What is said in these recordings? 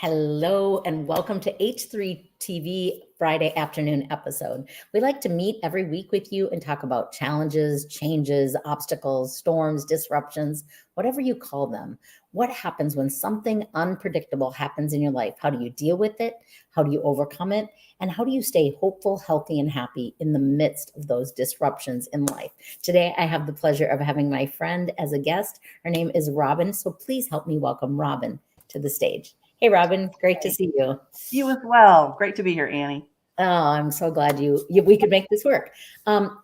Hello and welcome to H3 TV Friday afternoon episode. We like to meet every week with you and talk about challenges, changes, obstacles, storms, disruptions, whatever you call them. What happens when something unpredictable happens in your life? How do you deal with it? How do you overcome it? And how do you stay hopeful, healthy, and happy in the midst of those disruptions in life? Today, I have the pleasure of having my friend as a guest. Her name is Robin. So please help me welcome Robin to the stage. Hey, Robin, great to see you. You as well. Great to be here, Annie. Oh, I'm so glad we could make this work.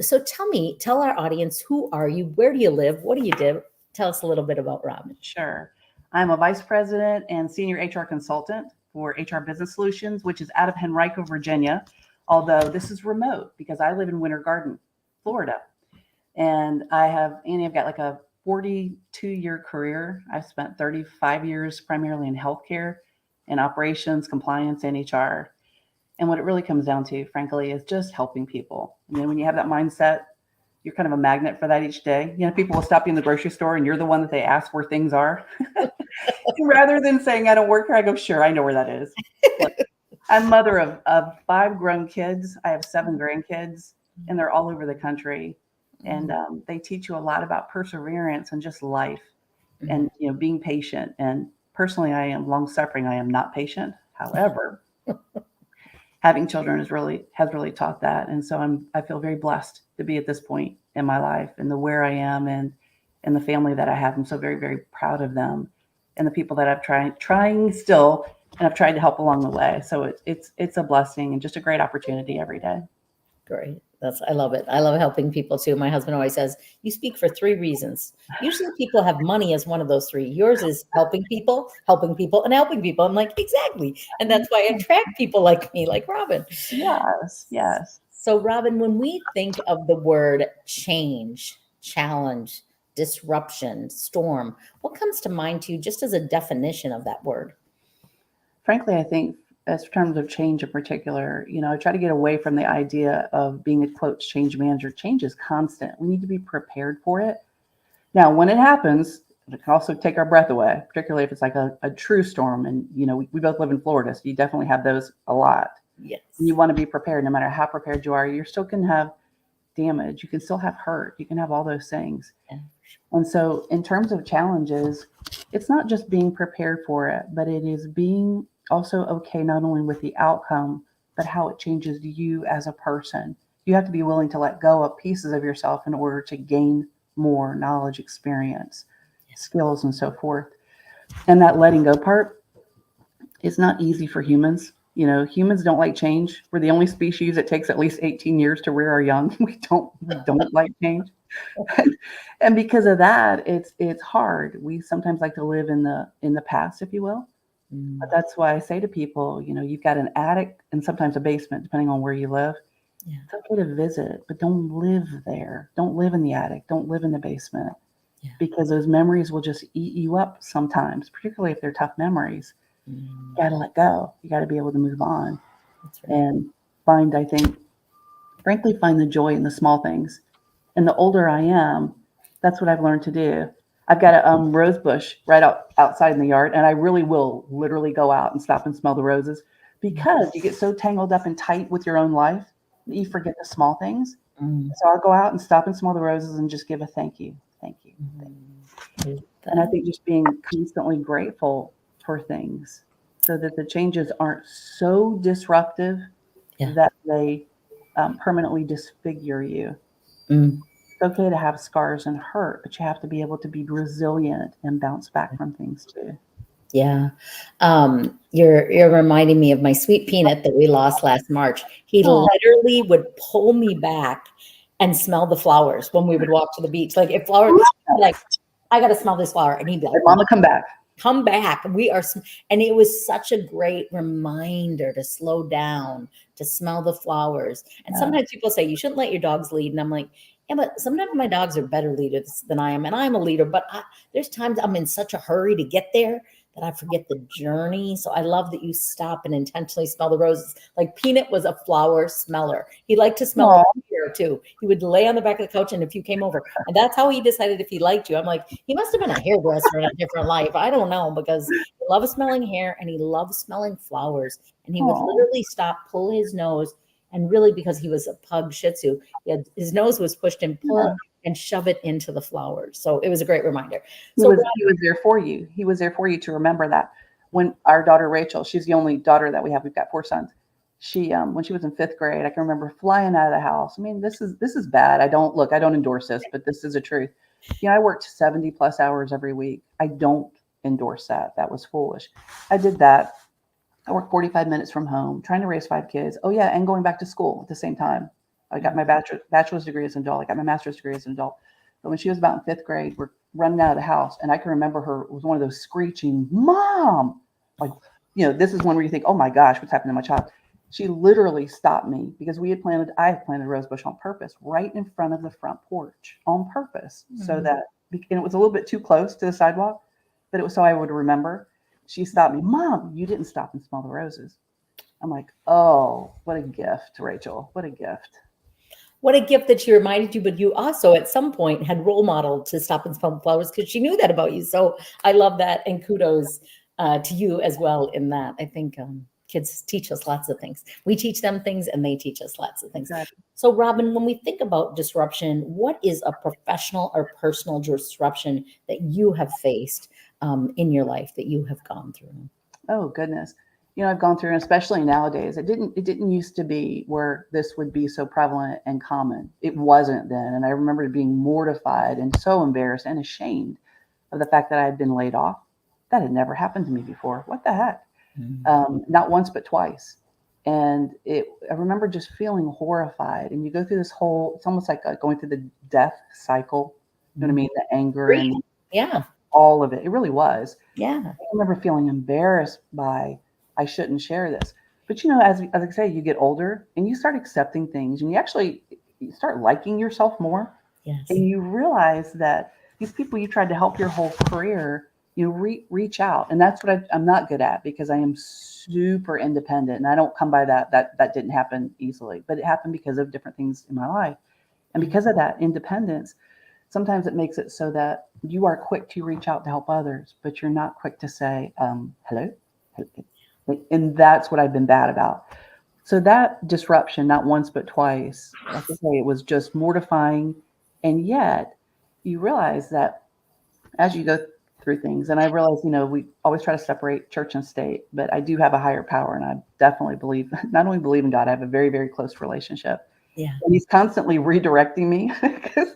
So tell our audience, who are you? Where do you live? What do you do? Tell us a little bit about Robin. Sure. I'm a vice president and senior HR consultant for HR Business Solutions, which is out of Henrico, Virginia, although this is remote because I live in Winter Garden, Florida. And I've got like a 42-year career. I've spent 35 years primarily in healthcare and operations, compliance, and HR. And what it really comes down to, frankly, is just helping people. I mean, when you have that mindset, you're kind of a magnet for that each day. You know, people will stop you in the grocery store and you're the one that they ask where things are. Rather than saying, I don't work here, I go, sure, I know where that is. Look, I'm mother of 5 grown kids. I have 7 grandkids, and they're all over the country. And they teach you a lot about perseverance and just life and, being patient. And personally, I am long suffering. I am not patient. However, having children has really taught that. And so I feel very blessed to be at this point in my life and where I am and the family that I have. I'm so very, very proud of them and the people that I'm trying still, and I've tried to help along the way. So it's a blessing and just a great opportunity every day. Great. I love it. I love helping people too. My husband always says, you speak for 3 reasons. Usually people have money as one of those 3. Yours is helping people, and helping people. I'm like, exactly. And that's why I attract people like me, like Robin. Yes. So Robin, when we think of the word change, challenge, disruption, storm, what comes to mind to you just as a definition of that word? Frankly, I think as terms of change in particular, I try to get away from the idea of being a quote change manager. Change is constant. We need to be prepared for it. Now, when it happens, it can also take our breath away, particularly if it's like a true storm. And, we both live in Florida, so you definitely have those a lot. Yes. You want to be prepared. No matter how prepared you are, you still can have damage. You can still have hurt. You can have all those things. Yeah. And so in terms of challenges, it's not just being prepared for it, but it is being also okay, not only with the outcome, but how it changes you as a person. You have to be willing to let go of pieces of yourself in order to gain more knowledge, experience, skills, and so forth. And that letting go part is not easy for humans. Humans don't like change. We're the only species that takes at least 18 years to rear our young. We don't like change. And because of that, it's hard. We sometimes like to live in the past, if you will. But that's why I say to people, you've got an attic and sometimes a basement, depending on where you live. Yeah. It's okay to visit, but don't live there. Don't live in the attic. Don't live in the basement. Yeah. Because those memories will just eat you up sometimes, particularly if they're tough memories. You got to let go. You got to be able to move on. That's right. And find the joy in the small things. And the older I am, that's what I've learned to do. I've got a rose bush right outside in the yard, and I really will literally go out and stop and smell the roses because you get so tangled up and tight with your own life that you forget the small things. So I'll go out and stop and smell the roses and just give a thank you. Thank you. And I think just being constantly grateful for things so that the changes aren't so disruptive that they permanently disfigure you. It's okay to have scars and hurt, but you have to be able to be resilient and bounce back from things too. Yeah. You're reminding me of my sweet peanut that we lost last March. He literally would pull me back and smell the flowers when we would walk to the beach. Like if flowers, like, I got to smell this flower. And he'd be like, Mama, come back. Come back. And it was such a great reminder to slow down, to smell the flowers. And sometimes people say you shouldn't let your dogs lead. And I'm like, yeah, but sometimes my dogs are better leaders than I am. And I'm a leader, but there's times I'm in such a hurry to get there that I forget the journey. So I love that you stop and intentionally smell the roses. Like Peanut was a flower smeller. He liked to smell Aw. the air too. He would lay on the back of the couch, and if you came over, and that's how he decided if he liked you. I'm like, he must have been a hairdresser in a different life. I don't know, because he loves smelling hair and he loves smelling flowers. And he would Aw. literally stop, pull his nose, and really, because he was a pug Shih Tzu, his nose was pushed and pull and shove it into the flowers. So it was a great reminder. So He was there for you. He was there for you to remember that. When our daughter Rachel, she's the only daughter that we have. We've got 4 sons. She, when she was in 5th grade, I can remember flying out of the house. I mean, this is bad. I don't endorse this, but this is the truth. You know, I worked 70 plus hours every week. I don't endorse that. That was foolish. I did that. I worked 45 minutes from home, trying to raise 5 kids. Oh yeah, and going back to school at the same time. I got my bachelor's degree as an adult. I got my master's degree as an adult. But when she was about in 5th grade, we're running out of the house, and I can remember her. It was one of those screeching, "Mom!" Like, you know, this is one where you think, "Oh my gosh, what's happened to my child?" She literally stopped me because I had planted a rose bush on purpose, right in front of the front porch on purpose, so that, and it was a little bit too close to the sidewalk, but it was so I would remember. She stopped me, "Mom, you didn't stop and smell the roses." I'm like, "Oh, what a gift, Rachel! What a gift!" what a gift that she reminded you, but you also at some point had role modeled to stop and smell flowers because she knew that about you. So I love that, and kudos to you as well in that. I think kids teach us lots of things. We teach them things and they teach us lots of things. Exactly. So Robin, when we think about disruption, what is a professional or personal disruption that you have faced in your life, that you have gone through? Oh goodness. You know, I've gone through, and especially nowadays, it didn't used to be where this would be so prevalent and common. It wasn't then. And I remember being mortified and so embarrassed and ashamed of the fact that I had been laid off. That had never happened to me before. What the heck? Not once, but twice. And I remember just feeling horrified. And you go through this whole, it's almost like going through the death cycle. You know what I mean? The anger and Yeah. all of it. It really was. Yeah. I remember feeling embarrassed by, I shouldn't share this. But you know, as I say, you get older and you start accepting things, and you start liking yourself more. Yes. And you realize that these people you tried to help your whole career, you reach out. And that's what I'm not good at, because I am super independent and I don't come by that. That didn't happen easily, but it happened because of different things in my life. And because of that independence, sometimes it makes it so that you are quick to reach out to help others, but you're not quick to say, hello. And that's what I've been bad about. So that disruption, not once, but twice, like I say, it was just mortifying. And yet you realize that as you go through things, and I realize, you know, we always try to separate church and state, but I do have a higher power. And I definitely believe, not only believe in God, I have a very, very close relationship. Yeah. And he's constantly redirecting me because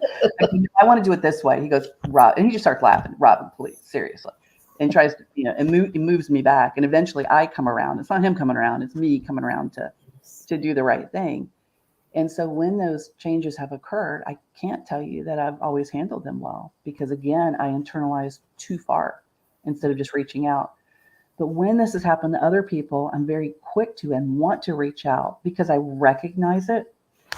I want to do it this way. He goes, "Rob," and he just starts laughing. "Robin, please, seriously." And tries to, you know, and moves me back. And eventually I come around. It's not him coming around. It's me coming around to do the right thing. And so when those changes have occurred, I can't tell you that I've always handled them well, because again, I internalized too far instead of just reaching out. But when this has happened to other people, I'm very quick to and want to reach out because I recognize it.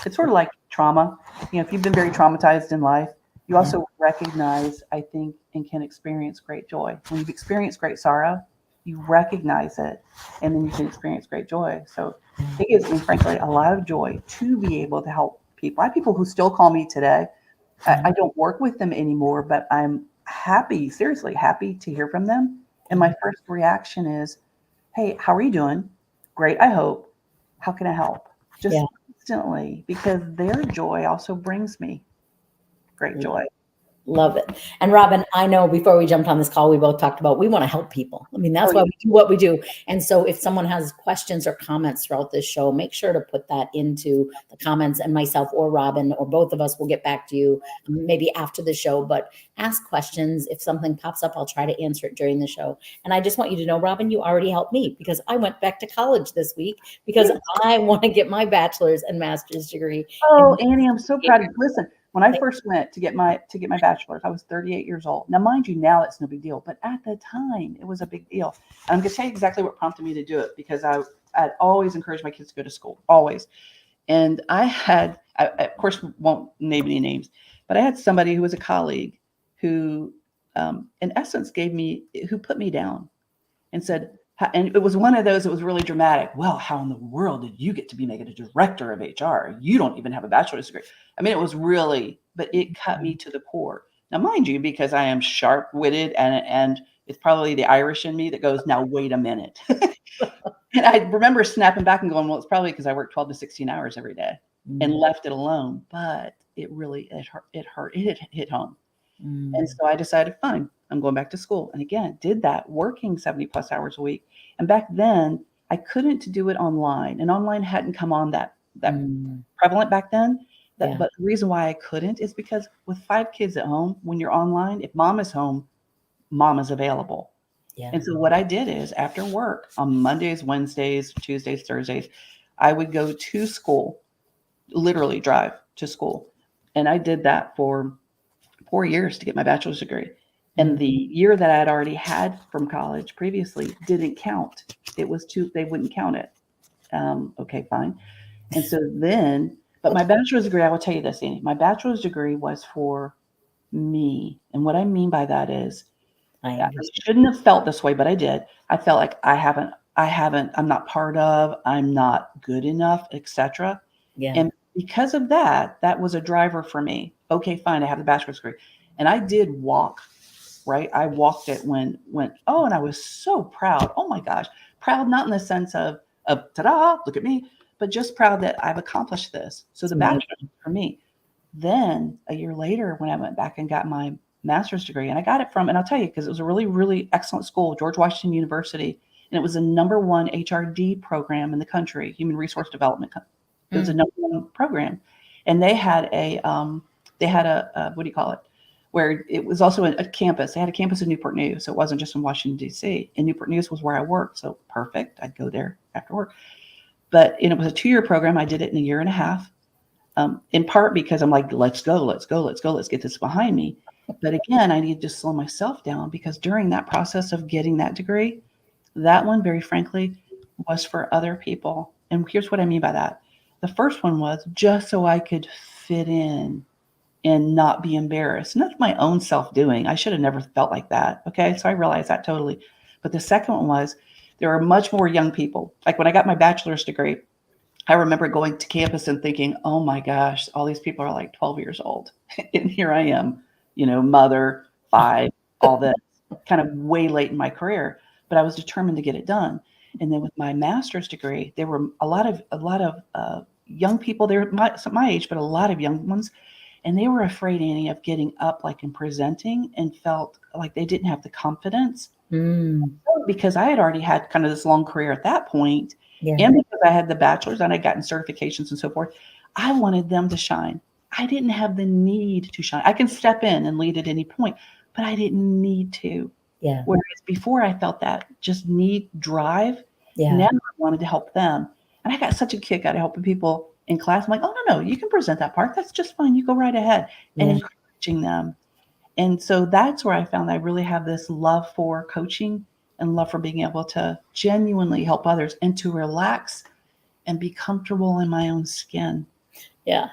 It's sort of like trauma. You know, if you've been very traumatized in life, you also recognize, I think, and can experience great joy. When you've experienced great sorrow, you recognize it, and then you can experience great joy. So it gives me, frankly, a lot of joy to be able to help people. I have people who still call me today. I don't work with them anymore, but I'm happy, seriously happy to hear from them. And my first reaction is, "Hey, how are you doing? Great, I hope. How can I help?" Just instantly, because their joy also brings me great joy. Love it. And Robin, I know before we jumped on this call, we both talked about we want to help people. I mean, that's why we do what we do. And so if someone has questions or comments throughout this show, make sure to put that into the comments, and myself or Robin or both of us will get back to you maybe after the show. But ask questions. If something pops up, I'll try to answer it during the show. And I just want you to know, Robin, you already helped me, because I went back to college this week because I want to get my bachelor's and master's degree. Oh, Annie, I'm so proud of you. Listen, when I first went to get my bachelor's, I was 38 years old. Now, mind you, now it's no big deal, but at the time, it was a big deal. And I'm going to tell you exactly what prompted me to do it, because I'd always encouraged my kids to go to school, always. And I of course, won't name any names, but I had somebody who was a colleague who, in essence, who put me down. and said, and it was one of those, it was really dramatic. Well, how in the world did you get to be made a director of HR? You don't even have a bachelor's degree. I mean, it was really, but it cut me to the core. Now, mind you, because I am sharp-witted and it's probably the Irish in me that goes, now, wait a minute. And I remember snapping back and going, well, it's probably because I work 12 to 16 hours every day and left it alone. But it really, it hurt, it hit home. And so I decided, fine, I'm going back to school. And again, did that working 70 plus hours a week. And back then I couldn't do it online, and online hadn't come on that prevalent back then. But the reason why I couldn't is because with 5 kids at home, when you're online, if mom is home, mom is available. Yeah. And so what I did is after work on Mondays, Wednesdays, Tuesdays, Thursdays, I would go to school, literally drive to school. And I did that for 4 years to get my bachelor's degree. And the year that I had already had from college previously didn't count. It was they wouldn't count it. Okay, fine. And so then, but my bachelor's degree, I will tell you this, Annie, my bachelor's degree was for me. And what I mean by that is, I shouldn't have felt this way, but I did. I felt like I'm not part of, I'm not good enough, etc. Yeah. And because of that, that was a driver for me. Okay, fine, I have the bachelor's degree. And I did walk, right? I walked it when, oh, and I was so proud. Oh my gosh. Proud, not in the sense of ta-da, look at me, but just proud that I've accomplished this. So the bachelor's for me. Then a year later, when I went back and got my master's degree, and I got it from, and I'll tell you, because it was a really, really excellent school, George Washington University, and it was the #1 HRD program in the country, Human Resource Development. It was a #1 program, and they had a what do you call it? Where it was also a campus. They had a campus in Newport News, so it wasn't just in Washington D.C. And Newport News was where I worked, so perfect. I'd go there after work. But it was a 2-year program. I did it in a year and a half, in part because I'm like, let's go, let's get this behind me. But again, I needed to slow myself down, because during that process of getting that degree, that one, very frankly, was for other people. And here's what I mean by that. The first one was just so I could fit in and not be embarrassed. Not my own self-doing. I should have never felt like that. Okay. So I realized that totally. But the second one was, there are much more young people. Like when I got my bachelor's degree, I remember going to campus and thinking, oh my gosh, all these people are like 12 years old. And here I am, mother, 5, all that, kind of way late in my career. But I was determined to get it done. And then with my master's degree, there were a lot of young people there, my age, but a lot of young ones. And they were afraid, Annie, of getting up and presenting, and felt like they didn't have the confidence. Because I had already had kind of this long career at that point. Yeah. And because I had the bachelor's and I'd gotten certifications and so forth, I wanted them to shine. I didn't have the need to shine. I can step in and lead at any point, but I didn't need to. Yeah. Whereas before I felt that just drive. Yeah. Now I wanted to help them. And I got such a kick out of helping people in class. I'm like, oh, no, you can present that part. That's just fine. You go right ahead. And encouraging them. And so that's where I found I really have this love for coaching and love for being able to genuinely help others and to relax and be comfortable in my own skin. Yeah.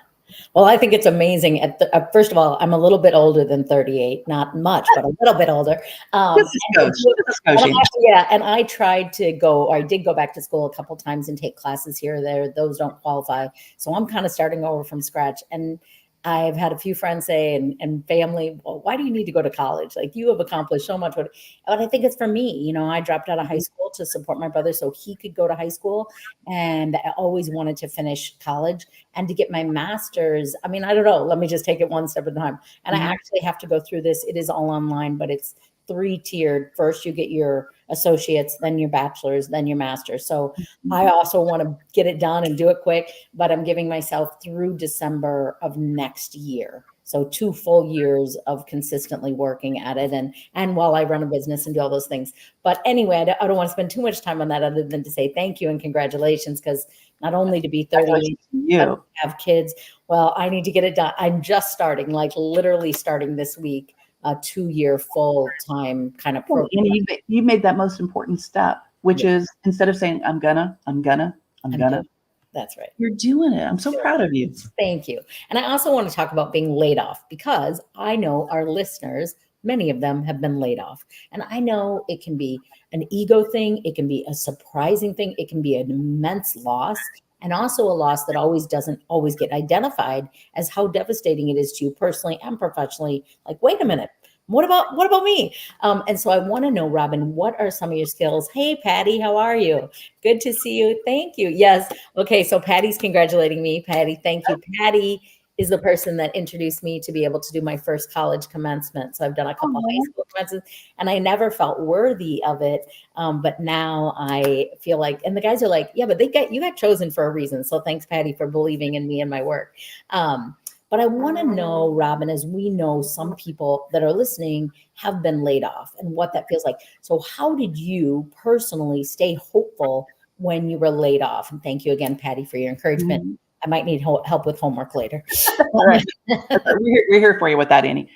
Well, I think it's amazing. First of all, I'm a little bit older than 38, not much, but a little bit older. And I tried to I did go back to school a couple times and take classes here or there. Those don't qualify. So I'm kind of starting over from scratch. And I've had a few friends say, and family, well, why do you need to go to college? Like, you have accomplished so much. But I think it's for me. I dropped out of high school to support my brother so he could go to high school. And I always wanted to finish college and to get my master's. I mean, I don't know. Let me just take it one step at a time. And I actually have to go through this. It is all online, but it's 3-tiered. First, you get your associates, then your bachelor's, then your master's. So I also want to get it done and do it quick, but I'm giving myself through December of next year. So 2 full years of consistently working at it, and while I run a business and do all those things. But anyway, I don't want to spend too much time on that other than to say thank you and congratulations, because not only to be 30, you have kids. Well, I need to get it done. I'm just starting, like literally starting this week, a 2-year full-time kind of program. And you made that most important step, which is instead of saying, I'm gonna. That's right. You're doing it. I'm so proud of you. Thank you. And I also want to talk about being laid off, because I know our listeners many of them have been laid off. And I know it can be an ego thing, it can be a surprising thing, it can be an immense loss, and also a loss that always doesn't always get identified as how devastating it is to you personally and professionally. Like, wait a minute, what about me? And so I want to know, Robin, what are some of your skills? Hey, Patty, how are you? Good to see you. Thank you. Yes. Okay. So Patty's congratulating me. Patty, thank you. Patty is the person that introduced me to be able to do my first college commencement. So I've done a couple of high school commencements, and I never felt worthy of it. But now I feel like, and the guys are like, yeah, but you got chosen for a reason. So thanks, Patty, for believing in me and my work. But I want to know, Robin, as we know, some people that are listening have been laid off and what that feels like. So how did you personally stay hopeful when you were laid off? And thank you again, Patty, for your encouragement. Mm-hmm. I might need help with homework later. All right. We're here for you with that, Annie.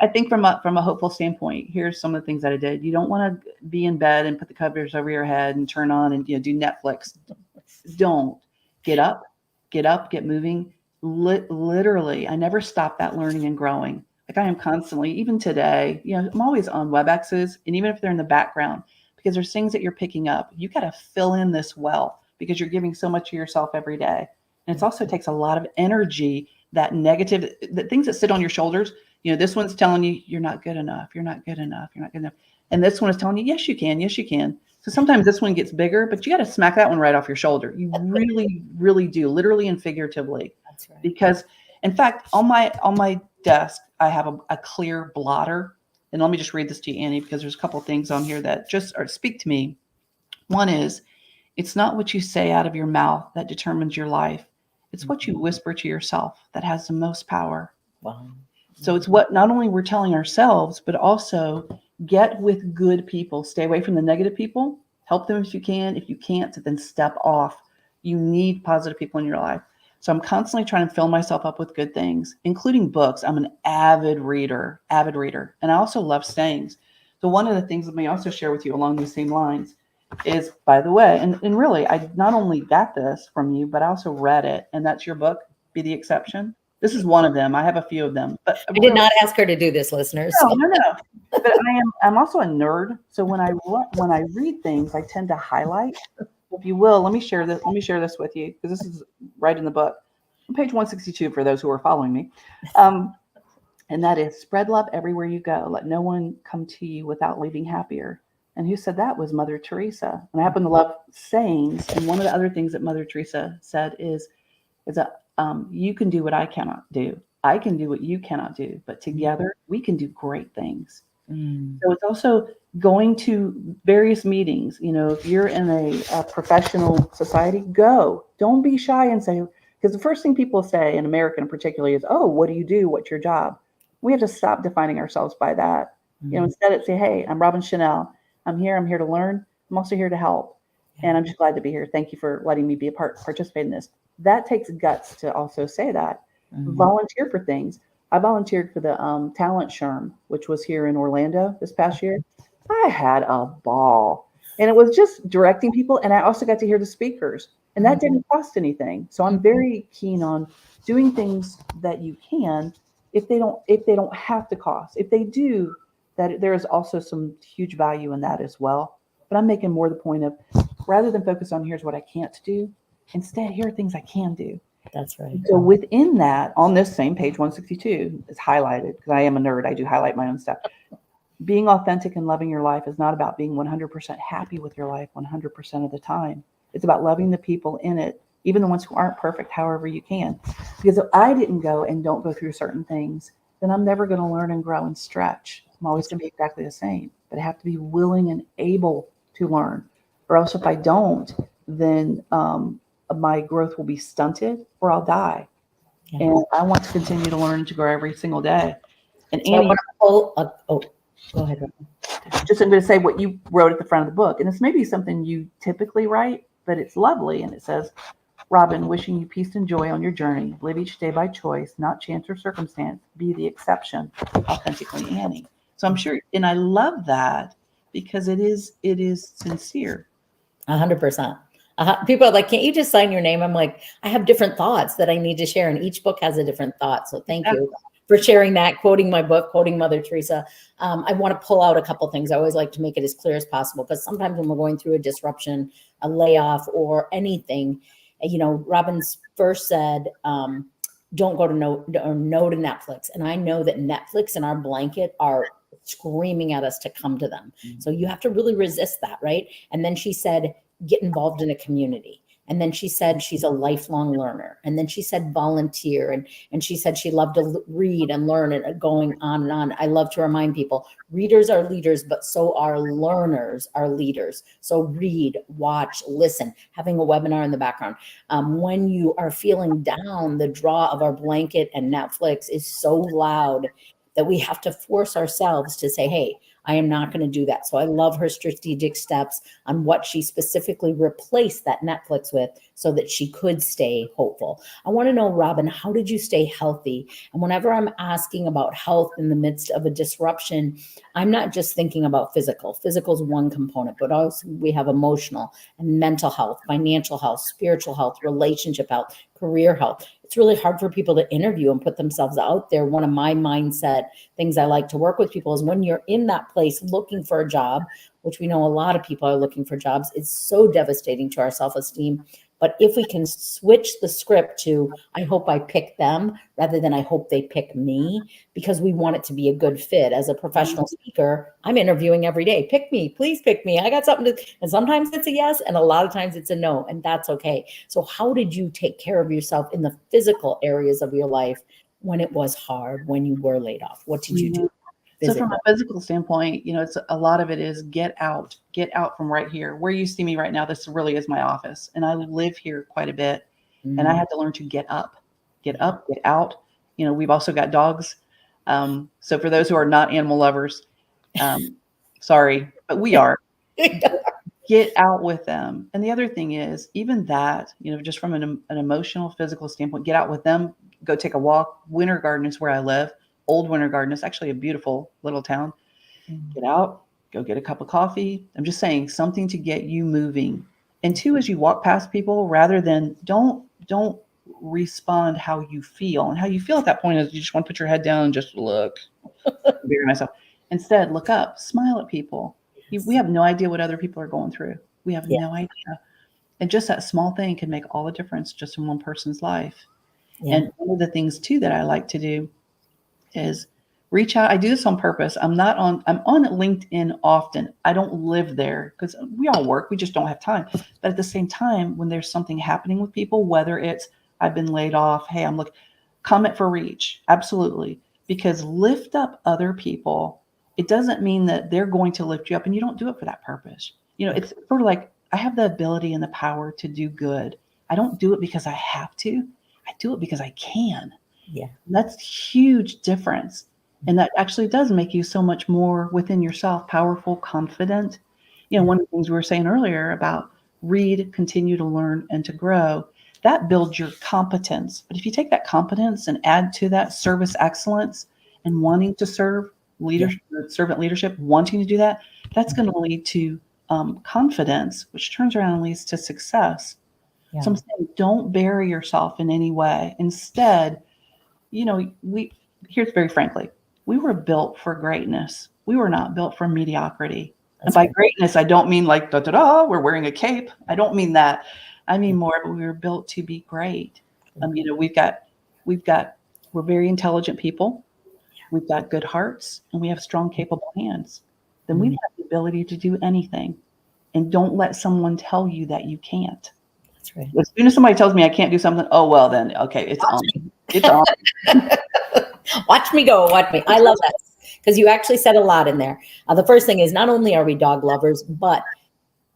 I think from a hopeful standpoint, here's some of the things that I did. You don't want to be in bed and put the covers over your head and turn on and do Netflix. Don't. Get up, get moving. Literally, I never stop that learning and growing. Like, I am constantly, even today, I'm always on WebExes, and even if they're in the background, because there's things that you're picking up. You got to fill in this well because you're giving so much of yourself every day. And it also takes a lot of energy, that negative, the things that sit on your shoulders. This one's telling you you're not good enough. You're not good enough. You're not good enough. And this one is telling you, yes, you can. Yes, you can. So sometimes this one gets bigger, but you got to smack that one right off your shoulder. You really, really do, literally and figuratively. That's right. Because, in fact, on my desk, I have a clear blotter. And let me just read this to you, Annie, because there's a couple of things on here that just speak to me. One is, it's not what you say out of your mouth that determines your life. It's what you whisper to yourself that has the most power. Wow. So it's what not only we're telling ourselves, but also get with good people. Stay away from the negative people. Help them if you can. If you can't, then step off. You need positive people in your life. So I'm constantly trying to fill myself up with good things, including books. I'm an avid reader. And I also love sayings. So one of the things let me also share with you along these same lines is, by the way, and really, I not only got this from you, but I also read it. And that's your book, Be the Exception. This is one of them. I have a few of them. But I did not ask her to do this, listeners. No. But I'm also a nerd. So when I read things, I tend to highlight. If you will, let me share this with you, because this is right in the book. On page 162 for those who are following me. And that is, spread love everywhere you go. Let no one come to you without leaving happier. And who said that was Mother Teresa. And I happen to love sayings. And one of the other things that Mother Teresa said is that you can do what I cannot do. I can do what you cannot do. But together we can do great things. So it's also going to various meetings. If you're in a professional society, go. Don't be shy and say, because the first thing people say in America in particular is, oh, what do you do? What's your job? We have to stop defining ourselves by that. Instead of say, hey, I'm Robin Chanel. I'm here to learn. I'm also here to help. And I'm just glad to be here. Thank you for letting me be participate in this. That takes guts to also say that. Volunteer for things. I volunteered for the Talent Sherm, which was here in Orlando this past year. I had a ball. And it was just directing people. And I also got to hear the speakers. And that didn't cost anything. So I'm very keen on doing things that you can if they don't have to cost. If they do, that there is also some huge value in that as well. But I'm making more the point of, rather than focus on here's what I can't do, instead here are things I can do. That's right. So within that, on this same page 162, it's highlighted, because I am a nerd. I do highlight my own stuff. Being authentic and loving your life is not about being 100% happy with your life 100% of the time. It's about loving the people in it, even the ones who aren't perfect, however you can. Because if I didn't go and don't go through certain things, then I'm never going to learn and grow and stretch. I'm always going to be exactly the same. But I have to be willing and able to learn. Or else if I don't, then my growth will be stunted or I'll die. Yeah. And I want to continue to learn and to grow every single day. And so Annie, go ahead. Just I'm going to say what you wrote at the front of the book. And it's maybe something you typically write, but it's lovely. And it says, Robin, wishing you peace and joy on your journey. Live each day by choice, not chance or circumstance. Be the exception. Authentically, Annie. So I'm sure, and I love that because it is sincere. 100%. People are like, can't you just sign your name? I'm like, I have different thoughts that I need to share, and each book has a different thought. So thank you for sharing that, quoting my book, quoting Mother Teresa. I want to pull out a couple things. I always like to make it as clear as possible, because sometimes when we're going through a disruption, a layoff, or anything, Robin's first said, don't go to no to Netflix. And I know that Netflix and our blanket are screaming at us to come to them. So you have to really resist that, right? And then she said, get involved in a community. And then she said she's a lifelong learner. And then she said volunteer. And she said she loved to read and learn, and going on and on. I love to remind people, readers are leaders, but so are learners are leaders. So read, watch, listen, having a webinar in the background. When you are feeling down, the draw of our blanket and Netflix is so loud that we have to force ourselves to say, hey, I am not going to do that. So I love her strategic steps on what she specifically replaced that Netflix with so that she could stay hopeful. I want to know, Robin, how did you stay healthy? And whenever I'm asking about health in the midst of a disruption, I'm not just thinking about physical. Physical is one component, but also we have emotional and mental health, financial health, spiritual health, relationship health, career health. It's really hard for people to interview and put themselves out there. One of my mindset things I like to work with people is when you're in that place looking for a job, which we know a lot of people are looking for jobs, it's so devastating to our self-esteem. But if we can switch the script to, I hope I pick them rather than I hope they pick me, because we want it to be a good fit. As a professional speaker, I'm interviewing every day. Pick me, please pick me. I got something to, and sometimes it's a yes, and a lot of times it's a no, and that's okay. So how did you take care of yourself in the physical areas of your life when it was hard, when you were laid off? What did you do? So from a physical standpoint, it's a lot of it is get out from right here. Where you see me right now, this really is my office, and I live here quite a bit. And I had to learn to get up, get out. We've also got dogs. So for those who are not animal lovers, sorry, but we are. Get out with them. And the other thing is, even that, just from an emotional, physical standpoint, get out with them, go take a walk. Winter Garden is where I live. Old Winter Garden is actually a beautiful little town. Get out, go get a cup of coffee. I'm just saying, something to get you moving. And two, as you walk past people, rather than don't respond how you feel. And how you feel at that point is you just want to put your head down and just look. Myself. Instead, look up, smile at people. We have no idea what other people are going through. We have no idea. And just that small thing can make all the difference just in one person's life. Yeah. And one of the things too that I like to do is reach out. I do this on purpose. I'm on LinkedIn often. I don't live there because we all work. We just don't have time. But at the same time, when there's something happening with people, whether it's I've been laid off, hey, I'm looking, comment for reach. Absolutely. Because lift up other people. It doesn't mean that they're going to lift you up, and you don't do it for that purpose. It's sort of like I have the ability and the power to do good. I don't do it because I have to. I do it because I can. Yeah. That's a huge difference. And that actually does make you so much more within yourself, powerful, confident. One of the things we were saying earlier about read, continue to learn, and to grow, that builds your competence. But if you take that competence and add to that service excellence and wanting to serve, leadership, servant leadership, wanting to do that, that's going to lead to confidence, which turns around and leads to success. Yeah. So I'm saying, don't bury yourself in any way. Instead, here's very frankly, we were built for greatness. We were not built for mediocrity. That's and by greatness, I don't mean like, we're wearing a cape. I don't mean that. I mean more, but we were built to be great. We're very intelligent people. We've got good hearts, and we have strong, capable hands. Then we have the ability to do anything. And don't let someone tell you that you can't. That's right. As soon as somebody tells me I can't do something, oh, well, then, okay, it's on. It's on. Watch me go. Watch me. I love that because you actually said a lot in there. The first thing is not only are we dog lovers, but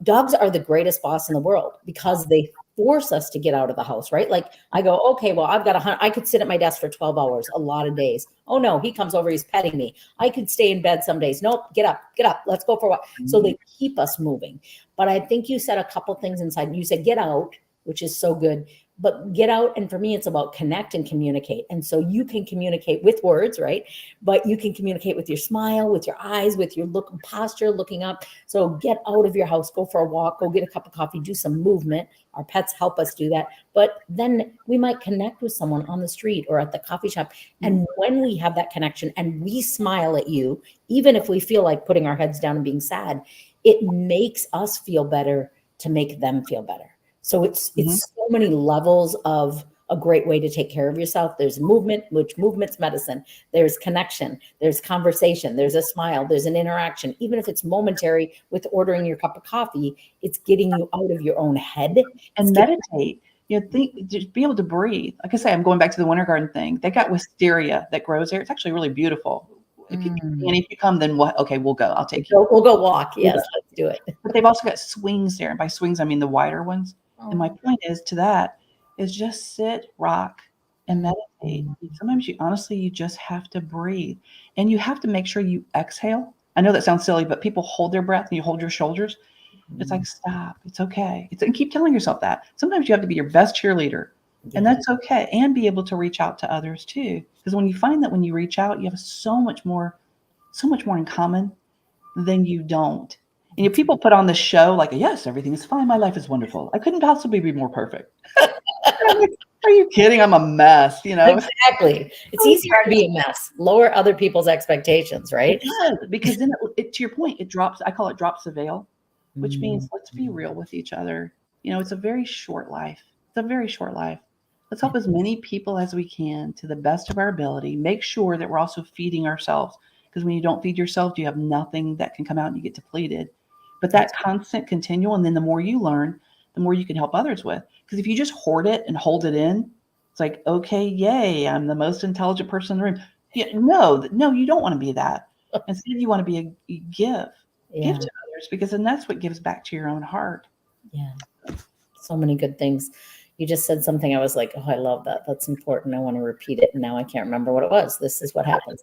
dogs are the greatest boss in the world because they force us to get out of the house, right? Like I go, okay, well, I've got I could sit at my desk for 12 hours, a lot of days. Oh no, he comes over, he's petting me. I could stay in bed some days. Nope, get up, let's go for a walk. So they keep us moving. But I think you said a couple things inside. You said get out, which is so good. but get out. And for me, it's about connect and communicate. And so you can communicate with words, right? But you can communicate with your smile, with your eyes, with your look posture, looking up. So get out of your house, go for a walk, go get a cup of coffee, do some movement. Our pets help us do that. But then we might connect with someone on the street or at the coffee shop. And when we have that connection and we smile at you, even if we feel like putting our heads down and being sad, it makes us feel better to make them feel better. So it's so many levels of a great way to take care of yourself. There's movement, which movement's medicine. There's connection. There's conversation. There's a smile. There's an interaction. Even if it's momentary with ordering your cup of coffee, it's getting you out of your own head. And meditate. Think, just be able to breathe. Like I say, I'm going back to the Winter Garden thing. They got wisteria that grows there. It's actually really beautiful. If you come, then what? Okay, we'll go. I'll take you. We'll go walk. Yes, let's do it. But they've also got swings there. And by swings, I mean the wider ones. And my point is to that is just sit, rock, and meditate. Sometimes you just have to breathe. And you have to make sure you exhale. I know that sounds silly, but people hold their breath and you hold your shoulders. It's like, stop. It's okay. And keep telling yourself that. Sometimes you have to be your best cheerleader. And that's okay. And be able to reach out to others too. Because when you find that when you reach out, you have so much more in common than you don't. And people put on the show like, yes, everything is fine. My life is wonderful. I couldn't possibly be more perfect. Are you kidding? I'm a mess, Exactly. It's easier to be a mess. Lower other people's expectations, right? It does, because then to your point, it drops. I call it drops the veil, which means let's be real with each other. It's a very short life. Let's help as many people as we can to the best of our ability. Make sure that we're also feeding ourselves, because when you don't feed yourself, you have nothing that can come out and you get depleted. But that constant continual, and then the more you learn, the more you can help others with. Because if you just hoard it and hold it in, it's like, okay, yay, I'm the most intelligent person in the room. Yeah, no, you don't want to be that. Instead, you want to be give to others, because then that's what gives back to your own heart. Yeah, so many good things. You just said something. I was like, oh, I love that. That's important. I want to repeat it. And now I can't remember what it was. This is what happens.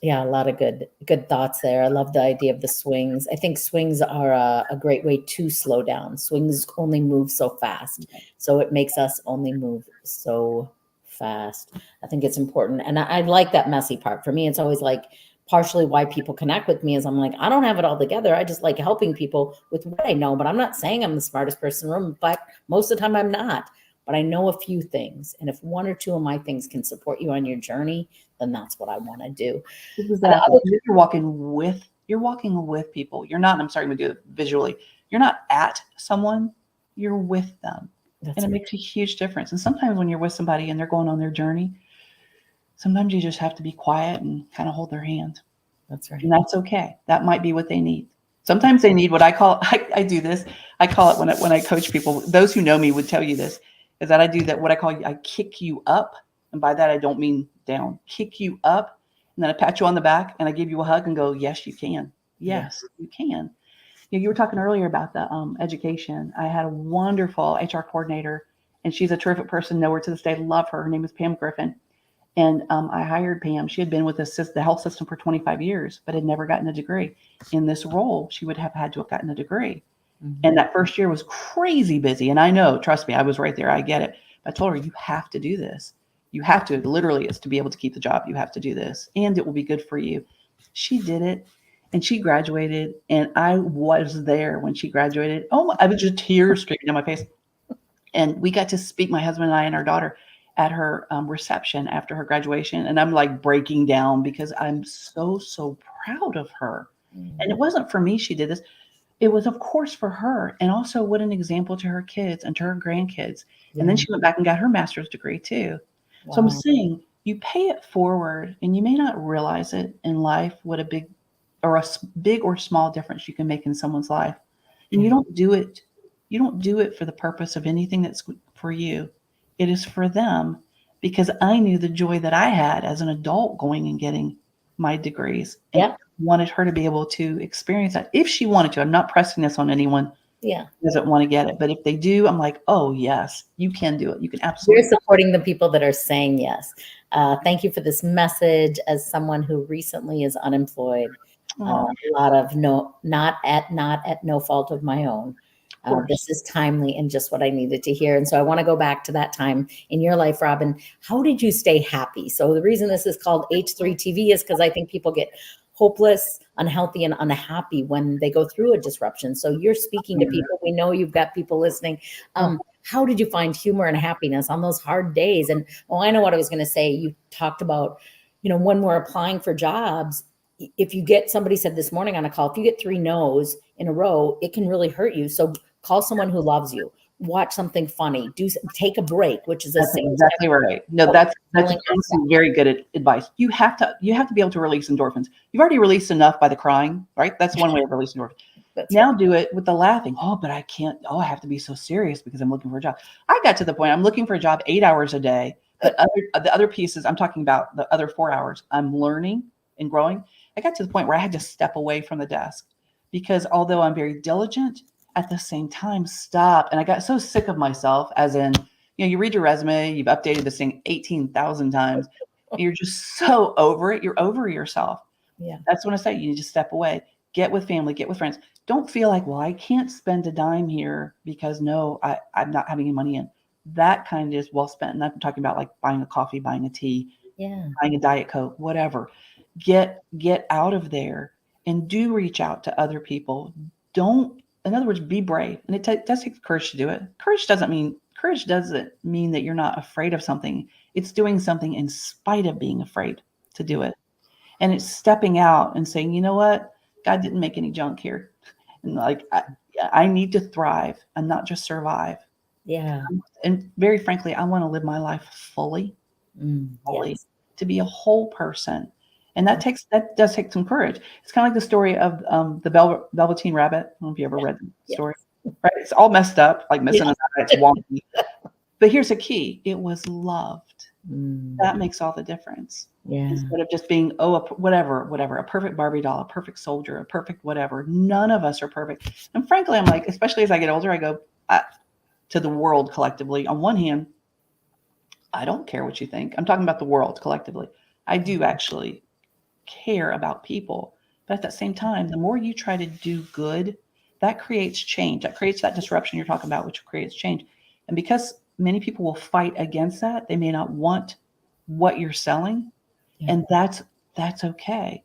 Yeah, a lot of good thoughts there. I love the idea of the swings. I think swings are a great way to slow down. Swings only move so fast. So it makes us only move so fast. I think it's important. And I like that messy part. For me, it's always like partially why people connect with me is I'm like, I don't have it all together. I just like helping people with what I know, but I'm not saying I'm the smartest person in the room, but most of the time I'm not. But I know a few things. And if one or two of my things can support you on your journey, then that's what I want to do. Exactly. You're walking with people. You're not, I'm sorry, I'm going to do it visually. You're not at someone, you're with them. And it makes a huge difference. And sometimes when you're with somebody and they're going on their journey, sometimes you just have to be quiet and kind of hold their hand. That's right. And that's okay. That might be what they need. Sometimes they need what I call, I do this. I call it when I coach people, those who know me would tell you this, is that I do that, what I call, I kick you up. And by that, I don't mean down, kick you up. And then I pat you on the back and I give you a hug and go, yes, you can. Yes, you can. You were talking earlier about the education. I had a wonderful HR coordinator, and she's a terrific person. Know her to this day. Love her. Her name is Pam Griffin. And I hired Pam. She had been with the health system for 25 years, but had never gotten a degree. In this role, she would have had to have gotten a degree. Mm-hmm. And that first year was crazy busy. And I know, trust me, I was right there. I get it. But I told her, you have to do this. You have to, literally, it's to be able to keep the job. You have to do this, and it will be good for you. She did it, and she graduated, and I was there when she graduated. Oh, I was just tears streaming down my face. And we got to speak, my husband and I and our daughter, at her reception after her graduation. And I'm like breaking down because I'm so, so proud of her. Mm-hmm. And it wasn't for me she did this. It was, of course, for her. And also what an example to her kids and to her grandkids. Yeah. And then she went back and got her master's degree too. Wow. So I'm saying you pay it forward, and you may not realize it in life, what a big or small difference you can make in someone's life. And you don't do it. You don't do it for the purpose of anything that's for you. It is for them, because I knew the joy that I had as an adult going and getting my degrees, and wanted her to be able to experience that if she wanted to. I'm not pressing this on anyone who doesn't want to get it. But if they do, I'm like, oh, yes, you can do it. You can absolutely. You're supporting the people that are saying yes. Thank you for this message. As someone who recently is unemployed, a lot of not at no fault of my own. This is timely and just what I needed to hear. And so I want to go back to that time in your life, Robin. How did you stay happy? So the reason this is called H3 TV is because I think people get hopeless, unhealthy, and unhappy when they go through a disruption. So you're speaking to people. We know you've got people listening. How did you find humor and happiness on those hard days? And I know what I was going to say. You talked about, when we're applying for jobs, if you get, somebody said this morning on a call, if you get 3 no's in a row, it can really hurt you. So call someone who loves you. Watch something funny. Take a break, which is exactly right. No, that's very good advice. You have to be able to release endorphins. You've already released enough by the crying, right? That's one way of releasing endorphins. Now do it with the laughing. Oh, but I can't. Oh, I have to be so serious because I'm looking for a job. I got to the point I'm looking for a job 8 hours a day, but the other pieces, I'm talking about the other 4 hours, I'm learning and growing. I got to the point where I had to step away from the desk because although I'm very diligent, at the same time, stop. And I got so sick of myself, as in, you read your resume, you've updated this thing 18,000 times. You're just so over it. You're over yourself. Yeah. That's when I say you need to step away, get with family, get with friends. Don't feel like, well, I can't spend a dime here because I'm not having any money in. That kind is well spent. And I'm talking about like buying a coffee, buying a tea, buying a Diet Coke, whatever. Get out of there and do reach out to other people. In other words, be brave. And it does take courage to do it. Courage doesn't mean that you're not afraid of something. It's doing something in spite of being afraid to do it. And it's stepping out and saying, you know what? God didn't make any junk here. And like, I need to thrive and not just survive. Yeah. And very frankly, I want to live my life fully, Yes. to be a whole person. And that does take some courage. It's kind of like the story of the Velveteen Rabbit. I don't know if you ever read the story. Right? It's all messed up, like missing an eye. It's wonky. But here's the key. It was loved. That makes all the difference. Yeah. Instead of just being, whatever, a perfect Barbie doll, a perfect soldier, a perfect whatever. None of us are perfect. And frankly, I'm like, especially as I get older, I go to the world collectively. On one hand, I don't care what you think. I'm talking about the world collectively. I do actually care about people. But at the same time, the more you try to do good, that creates change. That creates that disruption you're talking about, which creates change. And because many people will fight against that, they may not want what you're selling. And that's okay.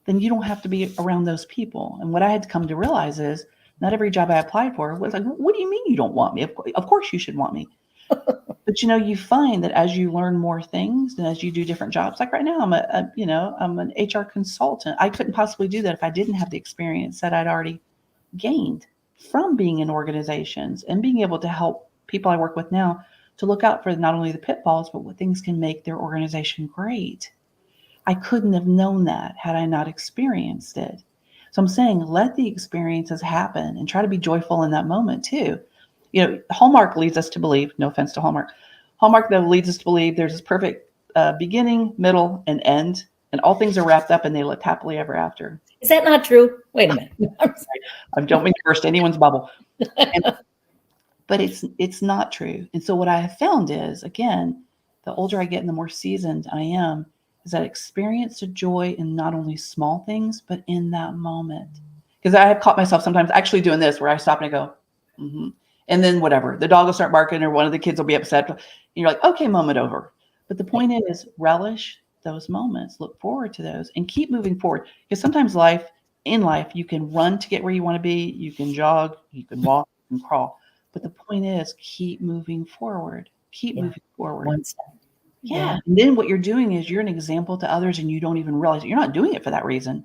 Then you don't have to be around those people. And what I had to come to realize is not every job I applied for was like, what do you mean you don't want me? Of course you should want me. But you find that as you learn more things and as you do different jobs, like right now, I'm I'm an HR consultant. I couldn't possibly do that if I didn't have the experience that I'd already gained from being in organizations and being able to help people I work with now to look out for not only the pitfalls, but what things can make their organization great. I couldn't have known that had I not experienced it. So I'm saying, let the experiences happen and try to be joyful in that moment too. Hallmark leads us to believe, no offense to Hallmark. Hallmark, though, leads us to believe there's this perfect beginning, middle, and end, and all things are wrapped up and they live happily ever after. Is that not true? Wait a minute. I don't mean to burst anyone's bubble. But it's not true. And so what I have found is, again, the older I get and the more seasoned I am, is that experience the joy in not only small things, but in that moment. Because I have caught myself sometimes actually doing this where I stop and I go, and then whatever, the dog will start barking or one of the kids will be upset. And you're like, okay, moment over. But the point is relish those moments, look forward to those and keep moving forward. Because sometimes in life, you can run to get where you want to be. You can jog, you can walk, you can crawl. But the point is keep moving forward, moving forward. One step. Yeah. And then what you're doing is you're an example to others and you don't even realize it. You're not doing it for that reason,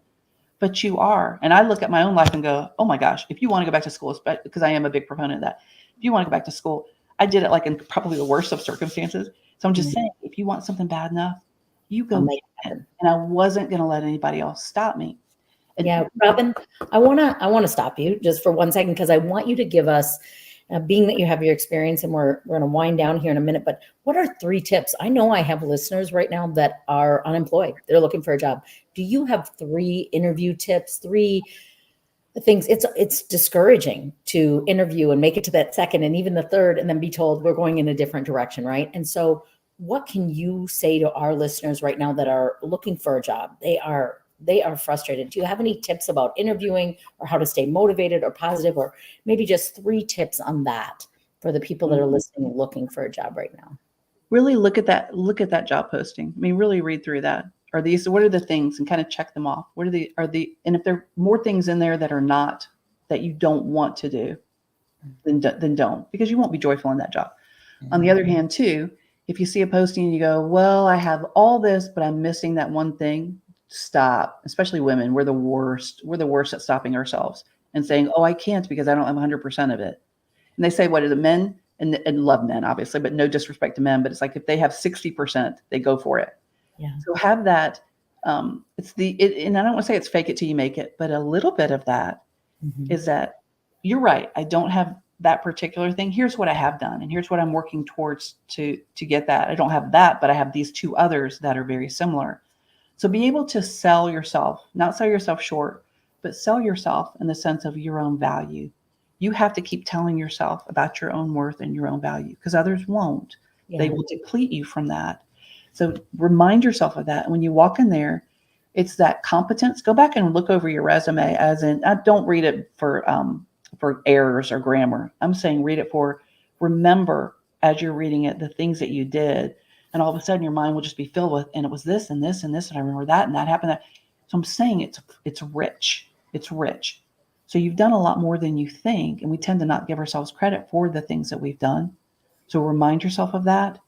but you are. And I look at my own life and go, oh my gosh, if you want to go back to school, because I am a big proponent of that. If you want to go back to school, I did it like in probably the worst of circumstances. So I'm just saying, if you want something bad enough, you go make it. And I wasn't going to let anybody else stop me. Yeah, Robin, I want to stop you just for 1 second because I want you to give us, being that you have your experience, and we're going to wind down here in a minute, but what are 3 tips? I know I have listeners right now that are unemployed. They're looking for a job. Do you have 3 interview tips, 3 things? It's discouraging to interview and make it to that second and even the third and then be told we're going in a different direction, right? And so what can you say to our listeners right now that are looking for a job? They are they are frustrated. Do you have any tips about interviewing or how to stay motivated or positive, or maybe just 3 tips on that for the people that are listening and looking for a job right now? Really look at that job posting. I mean, really read through that. What are the things, and kind of check them off? And if there are more things in there that are not, that you don't want to do, then don't, because you won't be joyful in that job. On the other hand, too, if you see a posting and you go, well, I have all this, but I'm missing that one thing, stop. Especially women, we're the worst. We're the worst at stopping ourselves and saying, oh, I can't because I don't have 100% of it. And they say, what are the men? And love men, obviously, but no disrespect to men. But it's like, if they have 60%, they go for it. Yeah. So have that. And I don't want to say it's fake it till you make it, but a little bit of that is that you're right. I don't have that particular thing. Here's what I have done, and here's what I'm working towards to get that. I don't have that, but I have these 2 others that are very similar. So be able to sell yourself, not sell yourself short, but sell yourself in the sense of your own value. You have to keep telling yourself about your own worth and your own value, because others won't. Yeah. They will deplete you from that. So remind yourself of that. And when you walk in there, it's that competence. Go back and look over your resume, as in, I don't read it for errors or grammar. I'm saying read it for, remember as you're reading it, the things that you did. And all of a sudden your mind will just be filled with, and it was this and this and this, and I remember that and that happened. So I'm saying it's rich. It's rich. So you've done a lot more than you think. And we tend to not give ourselves credit for the things that we've done. So remind yourself of that.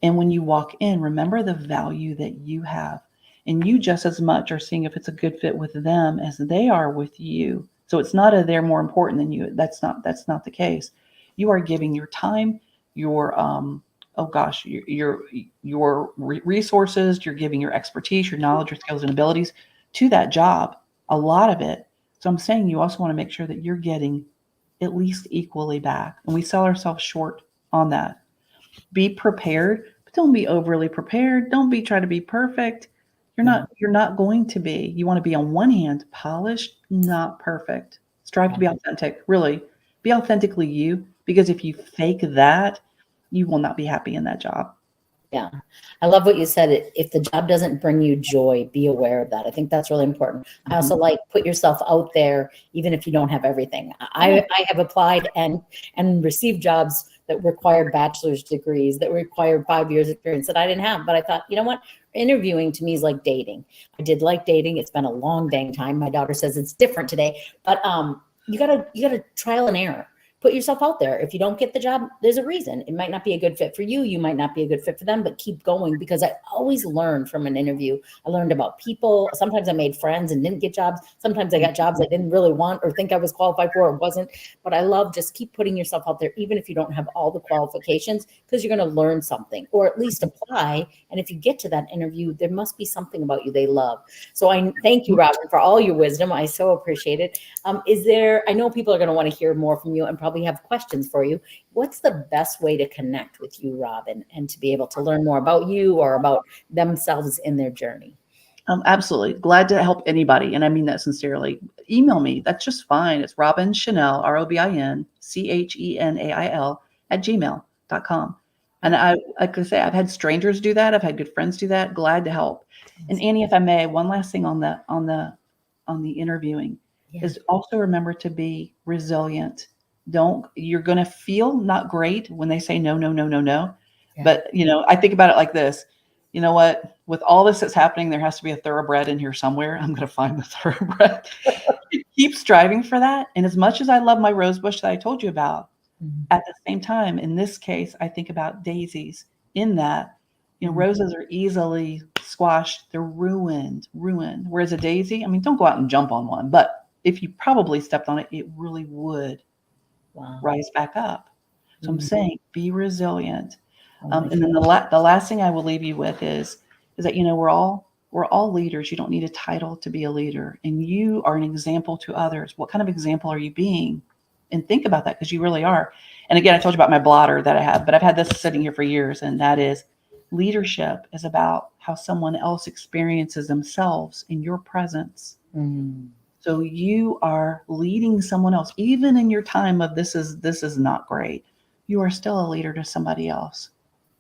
And when you walk in, remember the value that you have. And you just as much are seeing if it's a good fit with them as they are with you. So it's not they're more important than you. That's not the case. You are giving your time, your your resources, you're giving your expertise, your knowledge, your skills and abilities to that job, a lot of it. So I'm saying you also want to make sure that you're getting at least equally back. And we sell ourselves short on that. Be prepared, but don't be overly prepared. Don't try to be perfect. You're not going to be. You want to be, on one hand, polished, not perfect. Strive to be authentic. Really, be authentically you, because if you fake that, you will not be happy in that job. Yeah. I love what you said. If the job doesn't bring you joy, be aware of that. I think that's really important. I also like, put yourself out there, even if you don't have everything. I have applied and received jobs that required bachelor's degrees, that required 5 years experience that I didn't have. But I thought, you know what? Interviewing to me is like dating. I did like dating. It's been a long dang time. My daughter says it's different today, but you gotta trial and error. Put yourself out there. If you don't get the job, there's a reason. It might not be a good fit for you. You might not be a good fit for them, but keep going, because I always learn from an interview. I learned about people. Sometimes I made friends and didn't get jobs. Sometimes I got jobs I didn't really want or think I was qualified for or wasn't. But I love, just keep putting yourself out there, even if you don't have all the qualifications, because you're going to learn something, or at least apply. And if you get to that interview, there must be something about you they love. So I thank you, Robin, for all your wisdom. I so appreciate it. I know people are going to want to hear more from you and probably have questions for you. What's the best way to connect with you, Robin, and to be able to learn more about you or about themselves in their journey? Absolutely. Glad to help anybody. And I mean that sincerely. Email me. That's just fine. It's Robin Chanel, ROBINCHENAIL @gmail.com. And like I say, I've had strangers do that. I've had good friends do that. Glad to help. And Annie, if I may, one last thing on the interviewing is also remember to be resilient. You're going to feel not great when they say no, no, no, no, no. Yeah. But, I think about it like this. You know what? With all this that's happening, there has to be a thoroughbred in here somewhere. I'm going to find the thoroughbred. Keep striving for that. And as much as I love my rose bush that I told you about, at the same time, in this case, I think about daisies in that, roses are easily squashed. They're ruined. Whereas a daisy, don't go out and jump on one, but if you probably stepped on it, it really would rise back up. So I'm saying, be resilient. And then the last thing I will leave you with is that, we're all leaders. You don't need a title to be a leader, and you are an example to others. What kind of example are you being? And think about that, because you really are. And again, I told you about my blotter that I have, but I've had this sitting here for years, and that is, leadership is about how someone else experiences themselves in your presence. So you are leading someone else, even in your time of this is not great. You are still a leader to somebody else.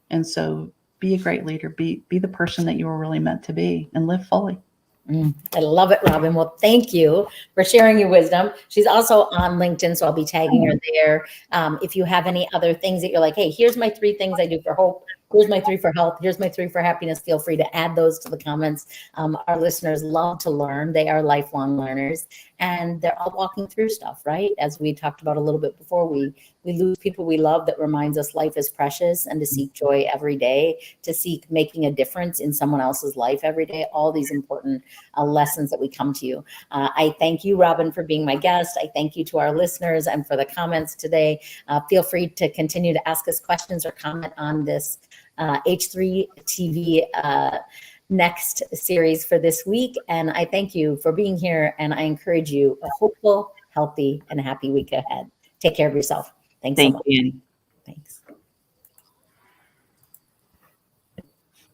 And so be a great leader, be the person that you were really meant to be, and live fully. I love it, Robin. Well, thank you for sharing your wisdom. She's also on LinkedIn, so I'll be tagging her there. If you have any other things that you're like, hey, here's my 3 things I do for hope. Here's my 3 for health. Here's my 3 for happiness. Feel free to add those to the comments. Our listeners love to learn. They are lifelong learners, and they're all walking through stuff, right? As we talked about a little bit before, we lose people we love. That reminds us life is precious, and to seek joy every day, to seek making a difference in someone else's life every day. All these important lessons that we come to you. I thank you, Robin, for being my guest. I thank you to our listeners and for the comments today. Feel free to continue to ask us questions or comment on this H3 TV next series for this week. And I thank you for being here, and I encourage you a hopeful, healthy, and happy week ahead. Take care of yourself. Thanks so much. Thank you, Annie.